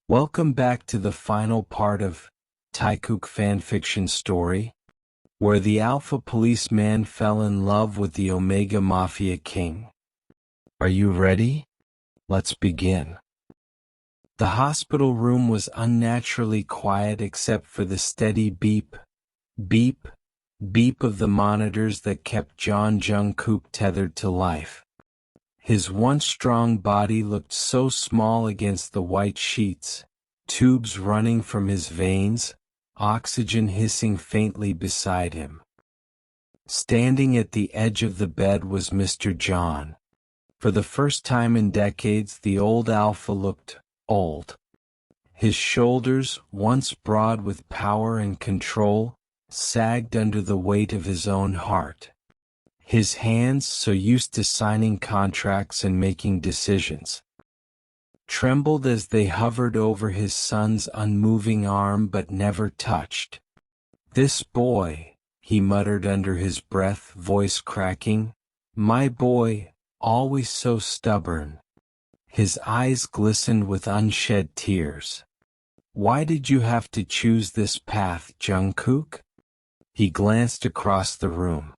Welcome back to the final part of Taekook fanfiction story, where the alpha policeman fell in love with the Omega Mafia king. Are you ready? Let's begin. The hospital room was unnaturally quiet except for the steady beep, beep, beep of the monitors that kept Jungkook tethered to life. His once strong body looked so small against the white sheets, tubes running from his veins, oxygen hissing faintly beside him. Standing at the edge of the bed was Mr. John. For the first time in decades, the old alpha looked old. His shoulders, once broad with power and control, sagged under the weight of his own heart. His hands, so used to signing contracts and making decisions, trembled as they hovered over his son's unmoving arm but never touched. "This boy," he muttered under his breath, voice cracking, "my boy, always so stubborn." His eyes glistened with unshed tears. "Why did you have to choose this path, Jungkook?" He glanced across the room.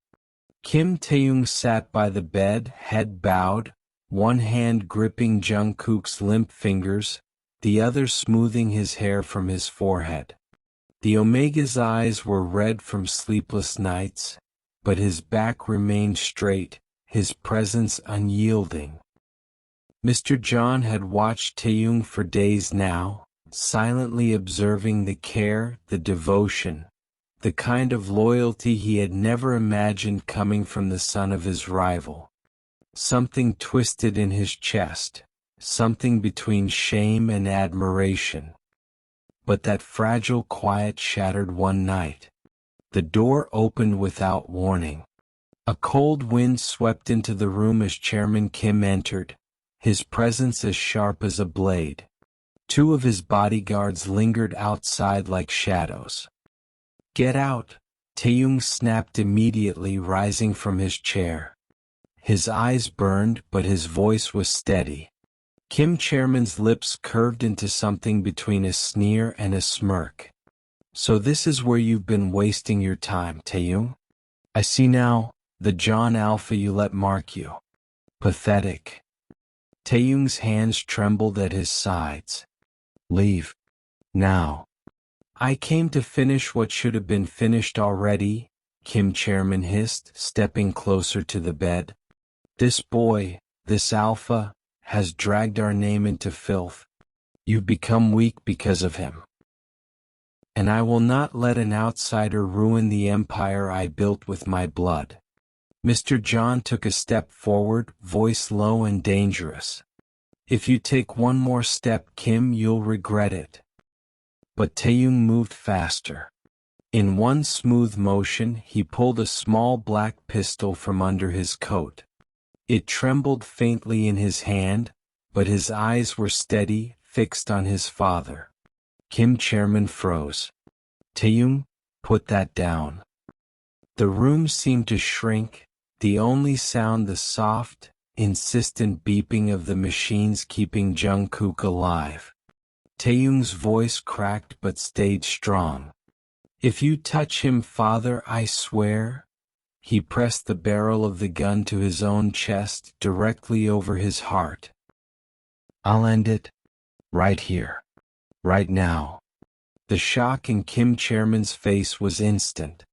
Kim Taehyung sat by the bed, head bowed, one hand gripping Jungkook's limp fingers, the other smoothing his hair from his forehead. The Omega's eyes were red from sleepless nights, but his back remained straight, his presence unyielding. Mr. John had watched Taehyung for days now, silently observing the care, the devotion, the kind of loyalty he had never imagined coming from the son of his rival. Something twisted in his chest, something between shame and admiration. But that fragile quiet shattered one night. The door opened without warning. A cold wind swept into the room as Chairman Kim entered, his presence as sharp as a blade. Two of his bodyguards lingered outside like shadows. "Get out," Taehyung snapped immediately, rising from his chair. His eyes burned, but his voice was steady. Kim Chairman's lips curved into something between a sneer and a smirk. "So this is where you've been wasting your time, Taehyung? I see now, the John Alpha you let mark you. Pathetic." Taehyung's hands trembled at his sides. "Leave. Now." "I came to finish what should have been finished already," Kim Chairman hissed, stepping closer to the bed. "This boy, this alpha, has dragged our name into filth. You've become weak because of him. And I will not let an outsider ruin the empire I built with my blood." Mr. John took a step forward, voice low and dangerous. "If you take one more step, Kim, you'll regret it." But Taehyung moved faster. In one smooth motion, he pulled a small black pistol from under his coat. It trembled faintly in his hand, but his eyes were steady, fixed on his father. Kim Chairman froze. "Taehyung, put that down." The room seemed to shrink, the only sound the soft, insistent beeping of the machines keeping Jungkook alive. Taehyung's voice cracked but stayed strong. "If you touch him, father, I swear." He pressed the barrel of the gun to his own chest, directly over his heart. "I'll end it. Right here. Right now." The shock in Kim Chairman's face was instant.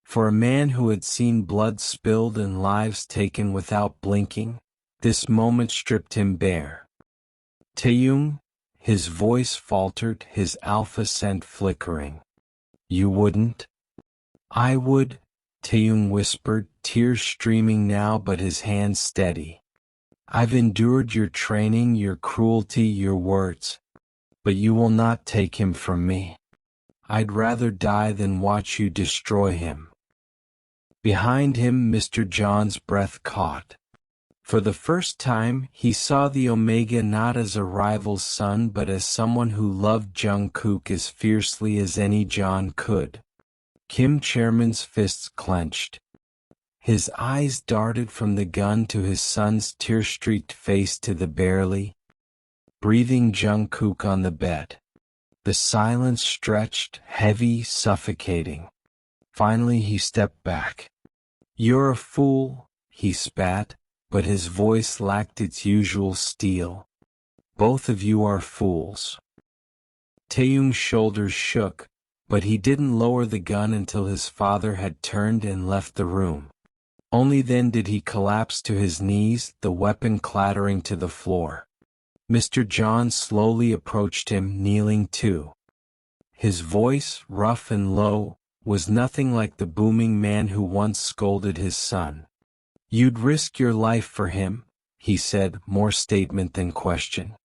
For a man who had seen blood spilled and lives taken without blinking, this moment stripped him bare. "Taehyung," his voice faltered, his alpha scent flickering. "You wouldn't?" "I would," Taehyung whispered, tears streaming now but his hands steady. "I've endured your training, your cruelty, your words. But you will not take him from me. I'd rather die than watch you destroy him." Behind him, Mr. John's breath caught. For the first time, he saw the Omega not as a rival's son but as someone who loved Jungkook as fiercely as any John could. Kim Chairman's fists clenched. His eyes darted from the gun to his son's tear-streaked face to the barely breathing Jungkook on the bed. The silence stretched, heavy, suffocating. Finally he stepped back. "You're a fool," he spat, but his voice lacked its usual steel. "Both of you are fools." Taehyung's shoulders shook, but he didn't lower the gun until his father had turned and left the room. Only then did he collapse to his knees, the weapon clattering to the floor. Mr. John slowly approached him, kneeling too. His voice, rough and low, was nothing like the booming man who once scolded his son. "You'd risk your life for him," he said, more statement than question.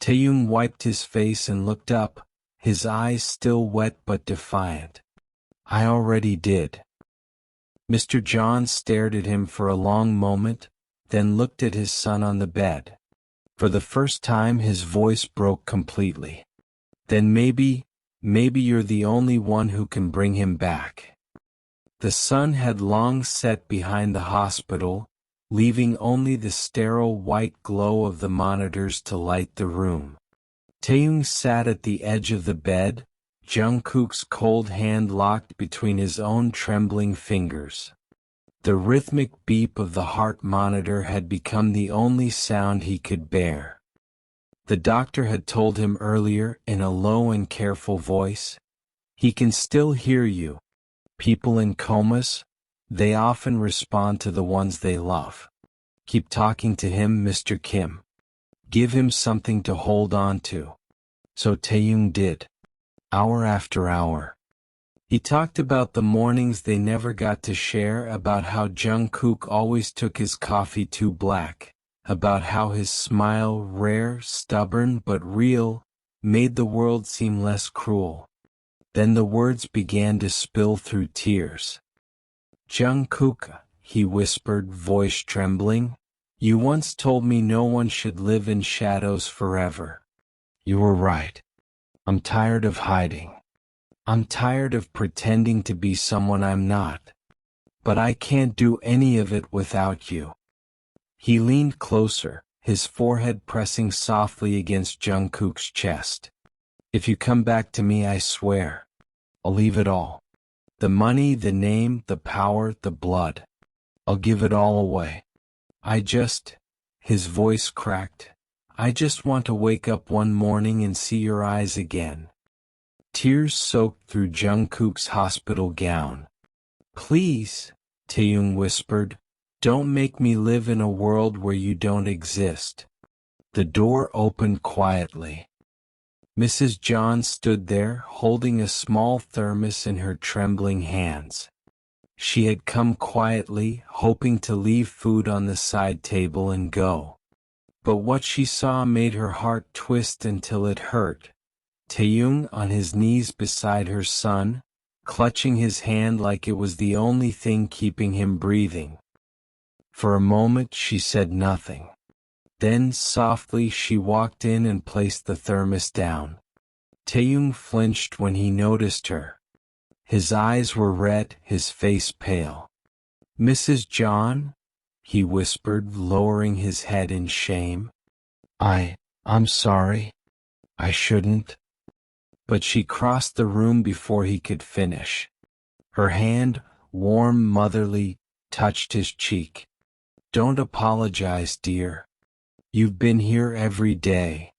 Taehyung wiped his face and looked up, his eyes still wet but defiant. "I already did." Mr. John stared at him for a long moment, then looked at his son on the bed. For the first time his voice broke completely. "Then maybe you're the only one who can bring him back." The sun had long set behind the hospital, leaving only the sterile white glow of the monitors to light the room. Taehyung sat at the edge of the bed, Jungkook's cold hand locked between his own trembling fingers. The rhythmic beep of the heart monitor had become the only sound he could bear. The doctor had told him earlier in a low and careful voice, "He can still hear you. People in comas, they often respond to the ones they love. Keep talking to him, Mr. Kim. Give him something to hold on to." So Taehyung did. Hour after hour. He talked about the mornings they never got to share, about how Jungkook always took his coffee too black, about how his smile, rare, stubborn but real, made the world seem less cruel. Then the words began to spill through tears. "Jungkook," he whispered, voice trembling, "you once told me no one should live in shadows forever. You were right. I'm tired of hiding. I'm tired of pretending to be someone I'm not. But I can't do any of it without you." He leaned closer, his forehead pressing softly against Jungkook's chest. "If you come back to me, I swear, I'll leave it all. The money, the name, the power, the blood. I'll give it all away. His voice cracked. "I just want to wake up one morning and see your eyes again." Tears soaked through Jungkook's hospital gown. "Please," Taehyung whispered, "don't make me live in a world where you don't exist." The door opened quietly. Mrs. John stood there, holding a small thermos in her trembling hands. She had come quietly, hoping to leave food on the side table and go. But what she saw made her heart twist until it hurt. Taehyung on his knees beside her son, clutching his hand like it was the only thing keeping him breathing. For a moment she said nothing. Then softly she walked in and placed the thermos down. Taehyung flinched when he noticed her. His eyes were red, his face pale. "Mrs. John?" he whispered, lowering his head in shame. I'm sorry. I shouldn't." But she crossed the room before he could finish. Her hand, warm, motherly, touched his cheek. "Don't apologize, dear. You've been here every day."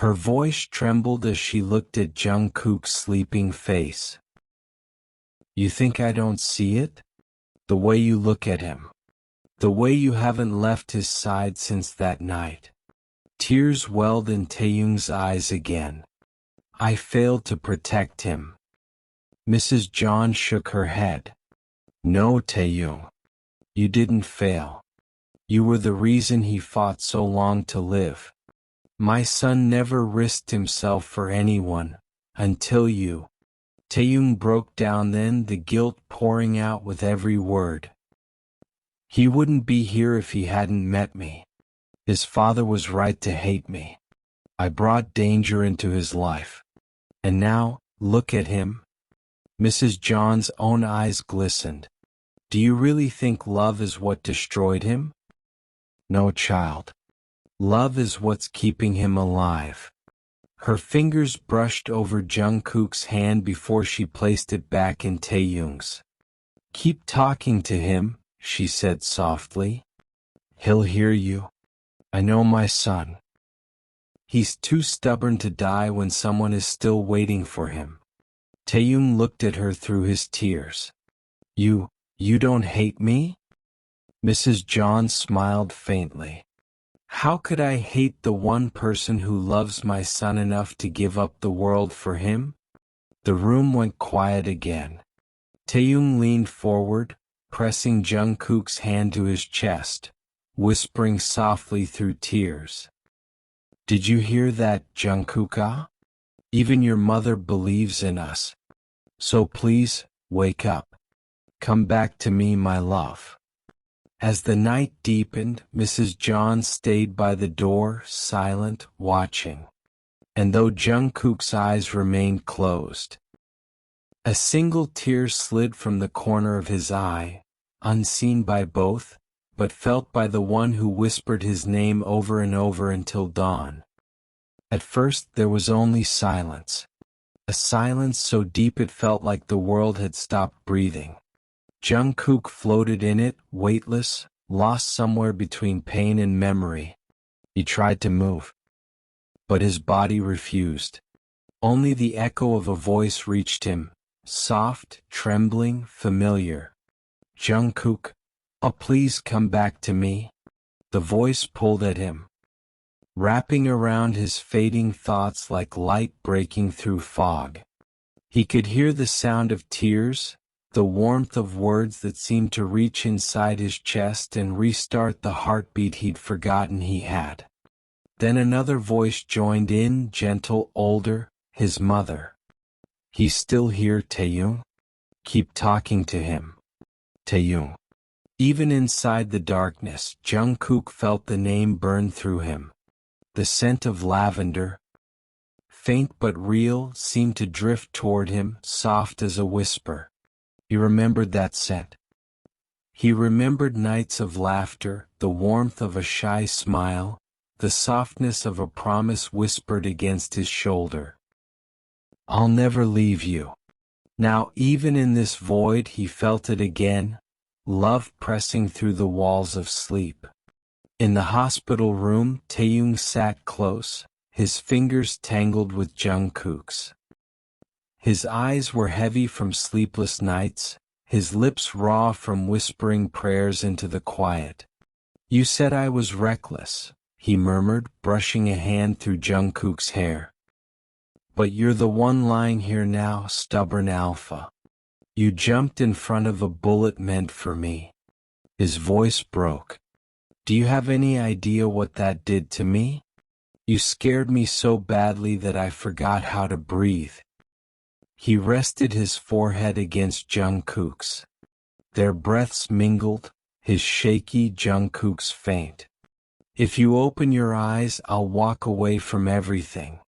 Her voice trembled as she looked at Jungkook's sleeping face. "You think I don't see it? The way you look at him. The way you haven't left his side since that night." Tears welled in Taehyung's eyes again. "I failed to protect him." Mrs. John shook her head. "No, Taehyung. You didn't fail. You were the reason he fought so long to live. My son never risked himself for anyone, until you." Taehyung broke down then, the guilt pouring out with every word. "He wouldn't be here if he hadn't met me. His father was right to hate me. I brought danger into his life. And now, look at him." Mrs. John's own eyes glistened. "Do you really think love is what destroyed him?" "No, child. Love is what's keeping him alive. Her fingers brushed over Jungkook's hand before she placed it back in Taehyung's. Keep talking to him, she said softly. He'll hear you. I know my son. He's too stubborn to die when someone is still waiting for him. Taehyung looked at her through his tears. You don't hate me? Mrs. John smiled faintly. How could I hate the one person who loves my son enough to give up the world for him? The room went quiet again. Taehyung leaned forward, pressing Jungkook's hand to his chest, whispering softly through tears. Did you hear that, Jungkook? Even your mother believes in us. So please, wake up. Come back to me, my love. As the night deepened, Mrs. John stayed by the door, silent, watching. And though Jungkook's eyes remained closed, a single tear slid from the corner of his eye, unseen by both, but felt by the one who whispered his name over and over until dawn. At first there was only silence. A silence so deep it felt like the world had stopped breathing. Jungkook floated in it, weightless, lost somewhere between pain and memory. He tried to move, but his body refused. Only the echo of a voice reached him, soft, trembling, familiar. Jungkook, oh please come back to me. The voice pulled at him, wrapping around his fading thoughts like light breaking through fog. He could hear the sound of tears, the warmth of words that seemed to reach inside his chest and restart the heartbeat he'd forgotten he had. Then another voice joined in, gentle, older, his mother. He's still here, Taehyung. Keep talking to him. Taehyung. Even inside the darkness, Jungkook felt the name burn through him. The scent of lavender, faint but real, seemed to drift toward him, soft as a whisper. He remembered that scent. He remembered nights of laughter, the warmth of a shy smile, the softness of a promise whispered against his shoulder. I'll never leave you. Now even in this void he felt it again, love pressing through the walls of sleep. In the hospital room, Taehyung sat close, his fingers tangled with Jungkook's. His eyes were heavy from sleepless nights, his lips raw from whispering prayers into the quiet. You said I was reckless, he murmured, brushing a hand through Jungkook's hair. But you're the one lying here now, stubborn alpha. You jumped in front of a bullet meant for me. His voice broke. Do you have any idea what that did to me? You scared me so badly that I forgot how to breathe. He rested his forehead against Jungkook's. Their breaths mingled, his shaky, Jungkook's faint. If you open your eyes, I'll walk away from everything.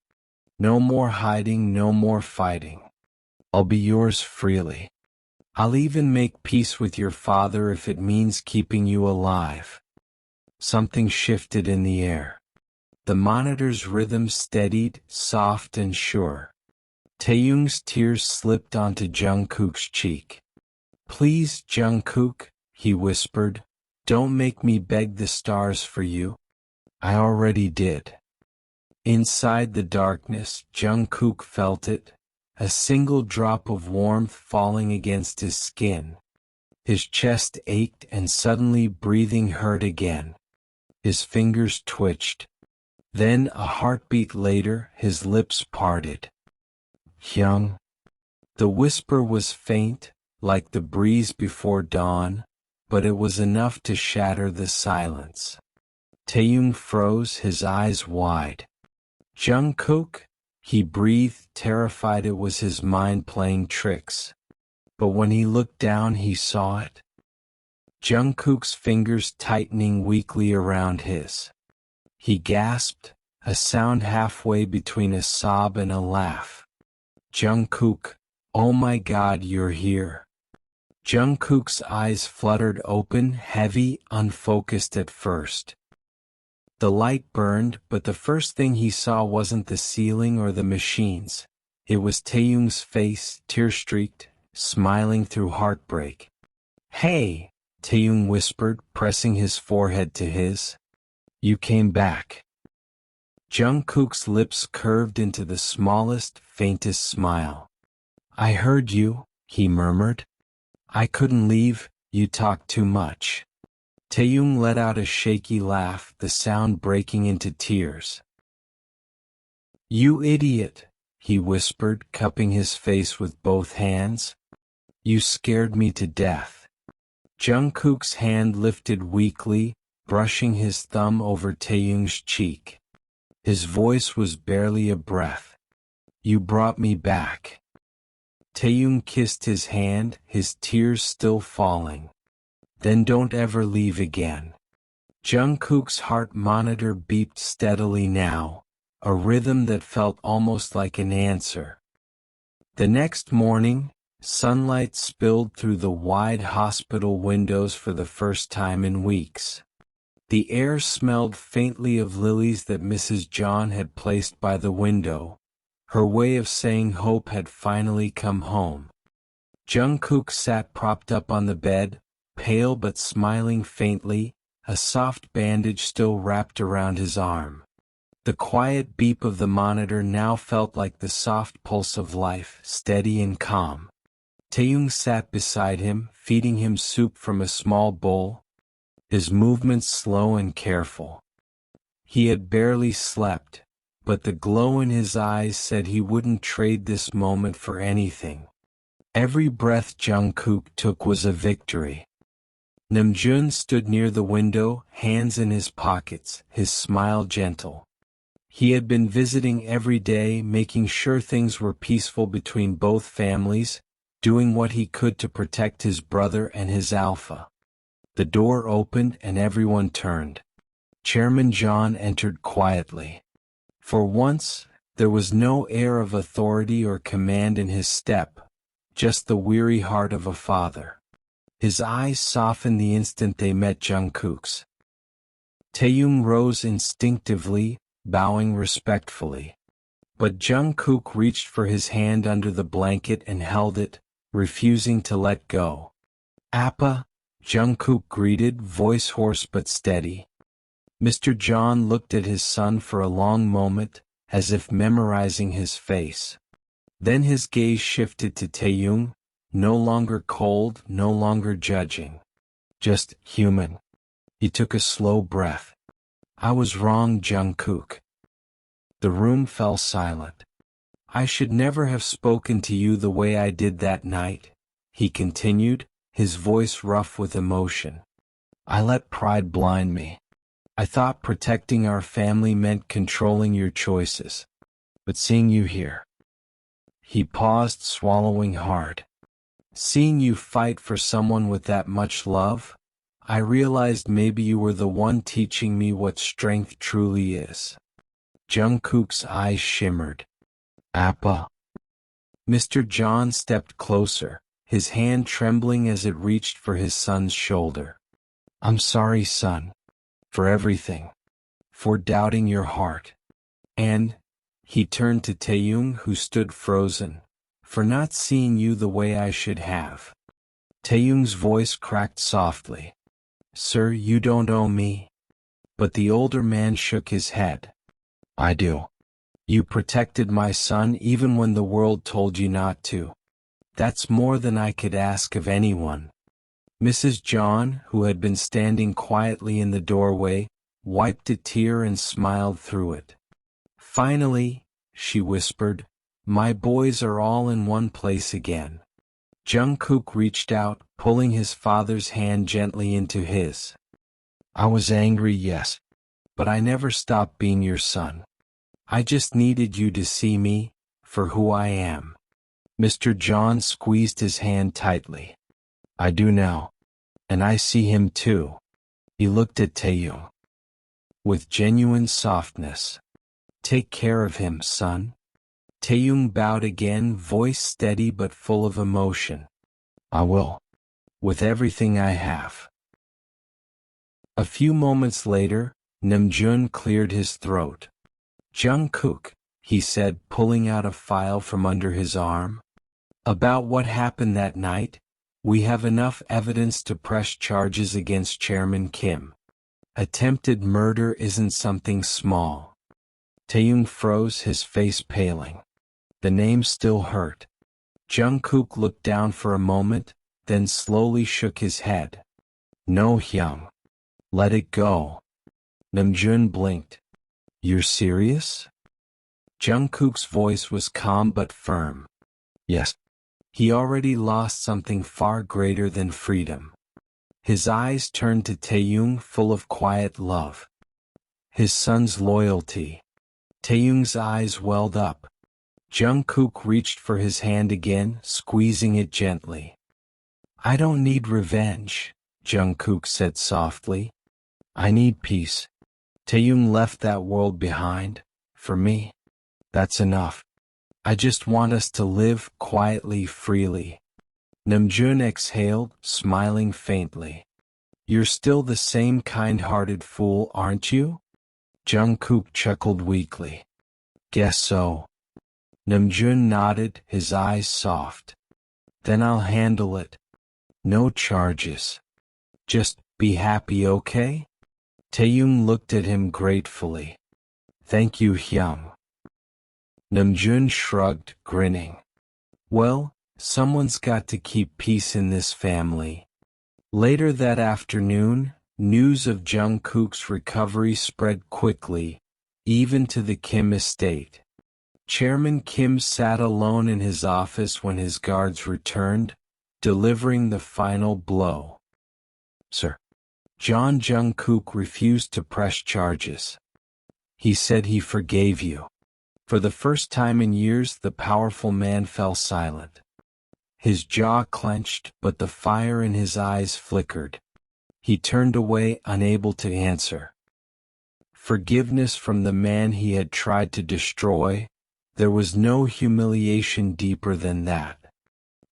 No more hiding, no more fighting. I'll be yours freely. I'll even make peace with your father if it means keeping you alive. Something shifted in the air. The monitor's rhythm steadied, soft and sure. Taehyung's tears slipped onto Jungkook's cheek. Please, Jungkook, he whispered, don't make me beg the stars for you. I already did. Inside the darkness, Jungkook felt it, a single drop of warmth falling against his skin. His chest ached and suddenly breathing hurt again. His fingers twitched. Then, a heartbeat later, his lips parted. Hyung. The whisper was faint, like the breeze before dawn, but it was enough to shatter the silence. Taehyung froze, his eyes wide. Jungkook, he breathed, terrified it was his mind playing tricks. But when he looked down he saw it. Jungkook's fingers tightening weakly around his. He gasped, a sound halfway between a sob and a laugh. Jungkook, oh my God, you're here. Jungkook's eyes fluttered open, heavy, unfocused at first. The light burned, but the first thing he saw wasn't the ceiling or the machines. It was Taehyung's face, tear-streaked, smiling through heartbreak. "Hey," Taehyung whispered, pressing his forehead to his. "You came back." Jungkook's lips curved into the smallest, faintest smile. "I heard you," he murmured. "I couldn't leave, you talked too much." Taehyung let out a shaky laugh, the sound breaking into tears. "You idiot," he whispered, cupping his face with both hands. "You scared me to death." Jungkook's hand lifted weakly, brushing his thumb over Taehyung's cheek. His voice was barely a breath. "You brought me back." Taehyung kissed his hand, his tears still falling. "Then don't ever leave again." Jungkook's heart monitor beeped steadily now, a rhythm that felt almost like an answer. The next morning, sunlight spilled through the wide hospital windows for the first time in weeks. The air smelled faintly of lilies that Mrs. John had placed by the window. Her way of saying hope had finally come home. Jungkook sat propped up on the bed, pale but smiling faintly, a soft bandage still wrapped around his arm. The quiet beep of the monitor now felt like the soft pulse of life, steady and calm. Taehyung sat beside him, feeding him soup from a small bowl, his movements slow and careful. He had barely slept, but the glow in his eyes said he wouldn't trade this moment for anything. Every breath Jungkook took was a victory. Namjoon stood near the window, hands in his pockets, his smile gentle. He had been visiting every day, making sure things were peaceful between both families, doing what he could to protect his brother and his alpha. The door opened and everyone turned. Chairman John entered quietly. For once, there was no air of authority or command in his step, just the weary heart of a father. His eyes softened the instant they met Jungkook's. Taehyung rose instinctively, bowing respectfully. But Jungkook reached for his hand under the blanket and held it, refusing to let go. "Appa," Jungkook greeted, voice hoarse but steady. Mr. John looked at his son for a long moment, as if memorizing his face. Then his gaze shifted to Taehyung, no longer cold, no longer judging. Just human. He took a slow breath. "I was wrong, Jungkook." The room fell silent. "I should never have spoken to you the way I did that night," he continued, his voice rough with emotion. "I let pride blind me. I thought protecting our family meant controlling your choices. But seeing you here..." He paused, swallowing hard. "Seeing you fight for someone with that much love, I realized maybe you were the one teaching me what strength truly is." Jungkook's eyes shimmered. "Appa." Mr. John stepped closer, his hand trembling as it reached for his son's shoulder. "I'm sorry, son. For everything. For doubting your heart. And," he turned to Taehyung, who stood frozen, "for not seeing you the way I should have." Taehyung's voice cracked softly. "Sir, you don't owe me." But the older man shook his head. "I do. You protected my son even when the world told you not to. That's more than I could ask of anyone." Mrs. John, who had been standing quietly in the doorway, wiped a tear and smiled through it. "Finally," she whispered, "my boys are all in one place again." Jungkook reached out, pulling his father's hand gently into his. "I was angry, yes. But I never stopped being your son. I just needed you to see me, for who I am." Mr. John squeezed his hand tightly. "I do now. And I see him too." He looked at Taehyung with genuine softness. "Take care of him, son." Taehyung bowed again, voice steady but full of emotion. "I will. With everything I have." A few moments later, Namjoon cleared his throat. Jungkook, he said, pulling out a file from under his arm. About what happened that night, we have enough evidence to press charges against Chairman Kim. Attempted murder isn't something small. Taehyung froze, his face paling. The name still hurt. Jungkook looked down for a moment, then slowly shook his head. No, Hyung. Let it go. Namjoon blinked. You're serious? Jungkook's voice was calm but firm. Yes. He already lost something far greater than freedom. His eyes turned to Taehyung, full of quiet love. His son's loyalty. Taehyung's eyes welled up. Jungkook reached for his hand again, squeezing it gently. I don't need revenge, Jungkook said softly. I need peace. Taehyung left that world behind. For me, that's enough. I just want us to live quietly, freely. Namjoon exhaled, smiling faintly. You're still the same kind-hearted fool, aren't you? Jungkook chuckled weakly. Guess so. Namjoon nodded, his eyes soft. Then I'll handle it. No charges. Just be happy, okay? Taehyung looked at him gratefully. Thank you, Hyung. Namjoon shrugged, grinning. Well, someone's got to keep peace in this family. Later that afternoon, news of Jungkook's recovery spread quickly, even to the Kim estate. Chairman Kim sat alone in his office when his guards returned, delivering the final blow. Sir. Jungkook refused to press charges. He said he forgave you. For the first time in years, the powerful man fell silent. His jaw clenched, but the fire in his eyes flickered. He turned away, unable to answer. Forgiveness from the man he had tried to destroy? There was no humiliation deeper than that.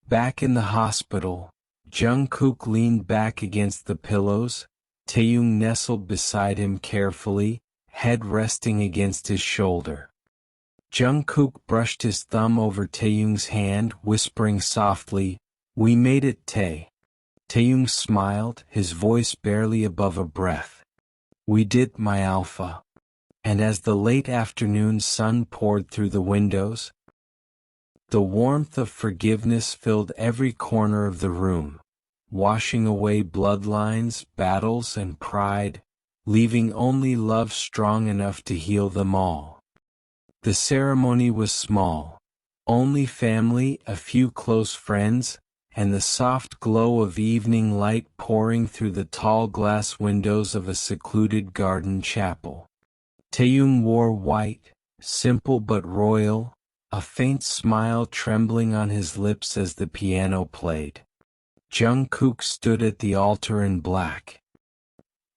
Back in the hospital, Jungkook leaned back against the pillows. Taehyung nestled beside him carefully, head resting against his shoulder. Jungkook brushed his thumb over Taehyung's hand, whispering softly, "We made it, Tae." Taehyung smiled, his voice barely above a breath. "We did, my alpha." And as the late afternoon sun poured through the windows, the warmth of forgiveness filled every corner of the room, washing away bloodlines, battles, and pride, leaving only love strong enough to heal them all. The ceremony was small. Only family, a few close friends, and the soft glow of evening light pouring through the tall glass windows of a secluded garden chapel. Taehyung wore white, simple but royal, a faint smile trembling on his lips as the piano played. Jungkook stood at the altar in black,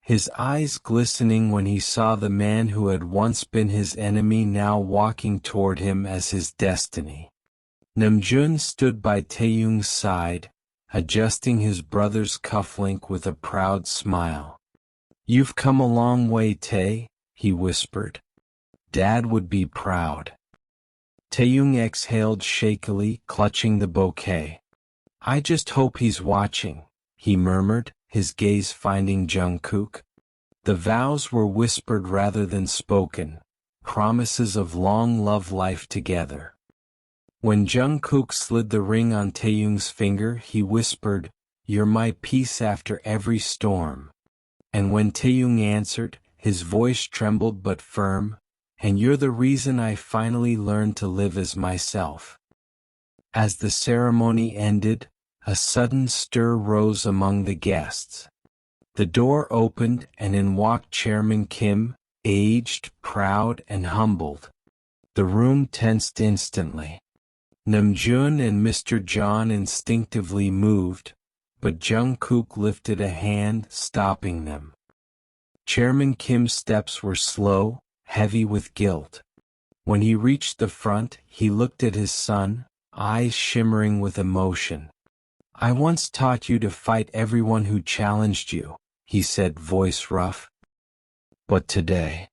his eyes glistening when he saw the man who had once been his enemy now walking toward him as his destiny. Namjoon stood by Taehyung's side, adjusting his brother's cufflink with a proud smile. "You've come a long way, Tae," he whispered. "Dad would be proud." Taehyung exhaled shakily, clutching the bouquet. "I just hope he's watching," he murmured, his gaze finding Jungkook. The vows were whispered rather than spoken, promises of long love life together. When Jungkook slid the ring on Taehyung's finger, he whispered, "You're my peace after every storm." And when Taehyung answered, his voice trembled but firm, "And you're the reason I finally learned to live as myself." As the ceremony ended, a sudden stir rose among the guests. The door opened and in walked Chairman Kim, aged, proud, and humbled. The room tensed instantly. Namjoon and Mr. John instinctively moved, but Jungkook lifted a hand, stopping them. Chairman Kim's steps were slow, heavy with guilt. When he reached the front, he looked at his son, eyes shimmering with emotion. "I once taught you to fight everyone who challenged you," he said, voice rough. But today,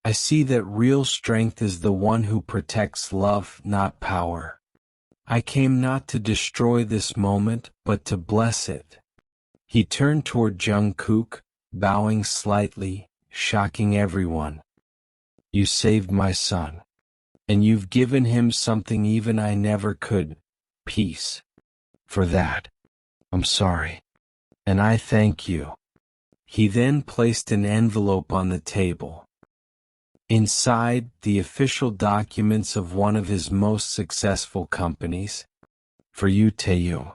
I see that real strength is the one who protects love, not power. I came not to destroy this moment, but to bless it." He turned toward Jungkook, bowing slightly, shocking everyone. "You saved my son. And you've given him something even I never could, peace. For that, I'm sorry. And I thank you." He then placed an envelope on the table. Inside, the official documents of one of his most successful companies. "For you, Taehyung.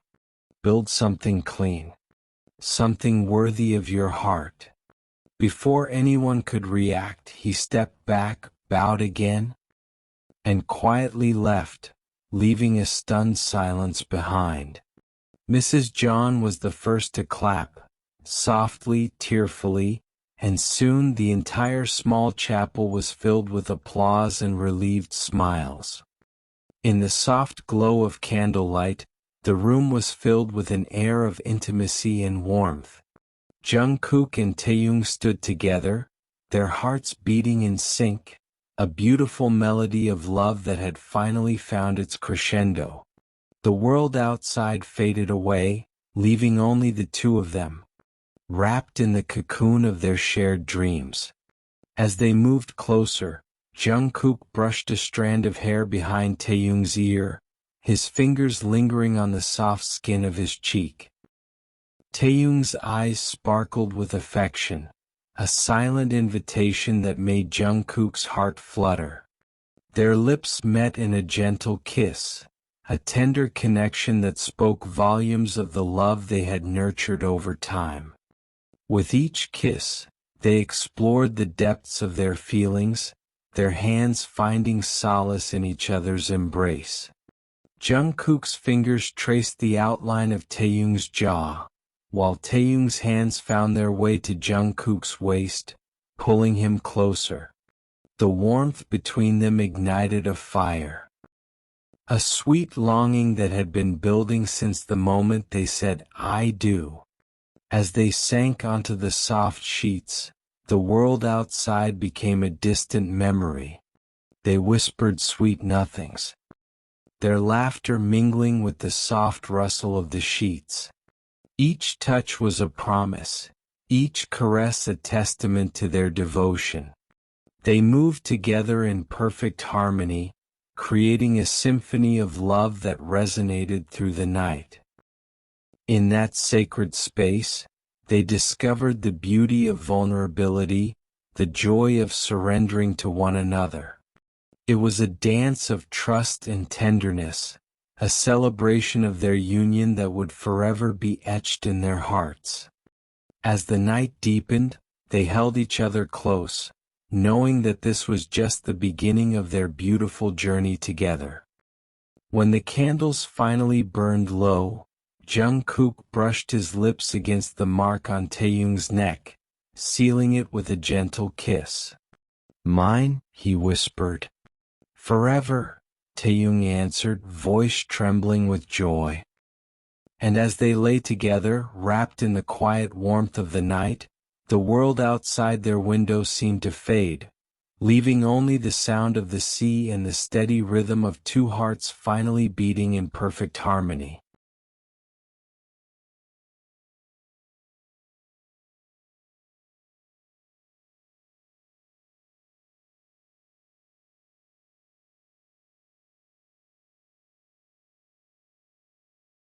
Build something clean. Something worthy of your heart." Before anyone could react, he stepped back, bowed again, and quietly left, leaving a stunned silence behind. Mrs. John was the first to clap, softly, tearfully, and soon the entire small chapel was filled with applause and relieved smiles. In the soft glow of candlelight, the room was filled with an air of intimacy and warmth. Jungkook and Taehyung stood together, their hearts beating in sync, a beautiful melody of love that had finally found its crescendo. The world outside faded away, leaving only the two of them, wrapped in the cocoon of their shared dreams. As they moved closer, Jungkook brushed a strand of hair behind Taehyung's ear, his fingers lingering on the soft skin of his cheek. Taehyung's eyes sparkled with affection, a silent invitation that made Jungkook's heart flutter. Their lips met in a gentle kiss, a tender connection that spoke volumes of the love they had nurtured over time. With each kiss, they explored the depths of their feelings, their hands finding solace in each other's embrace. Jungkook's fingers traced the outline of Taehyung's jaw, while Taehyung's hands found their way to Jungkook's waist, pulling him closer. The warmth between them ignited a fire. A sweet longing that had been building since the moment they said, "I do." As they sank onto the soft sheets, the world outside became a distant memory. They whispered sweet nothings, their laughter mingling with the soft rustle of the sheets. Each touch was a promise, each caress a testament to their devotion. They moved together in perfect harmony, creating a symphony of love that resonated through the night. In that sacred space, they discovered the beauty of vulnerability, the joy of surrendering to one another. It was a dance of trust and tenderness, a celebration of their union that would forever be etched in their hearts. As the night deepened, they held each other close, knowing that this was just the beginning of their beautiful journey together. When the candles finally burned low, Jungkook brushed his lips against the mark on Taehyung's neck, sealing it with a gentle kiss. "Mine," he whispered. "Forever," Taehyung answered, voice trembling with joy. And as they lay together, wrapped in the quiet warmth of the night, the world outside their window seemed to fade, leaving only the sound of the sea and the steady rhythm of two hearts finally beating in perfect harmony.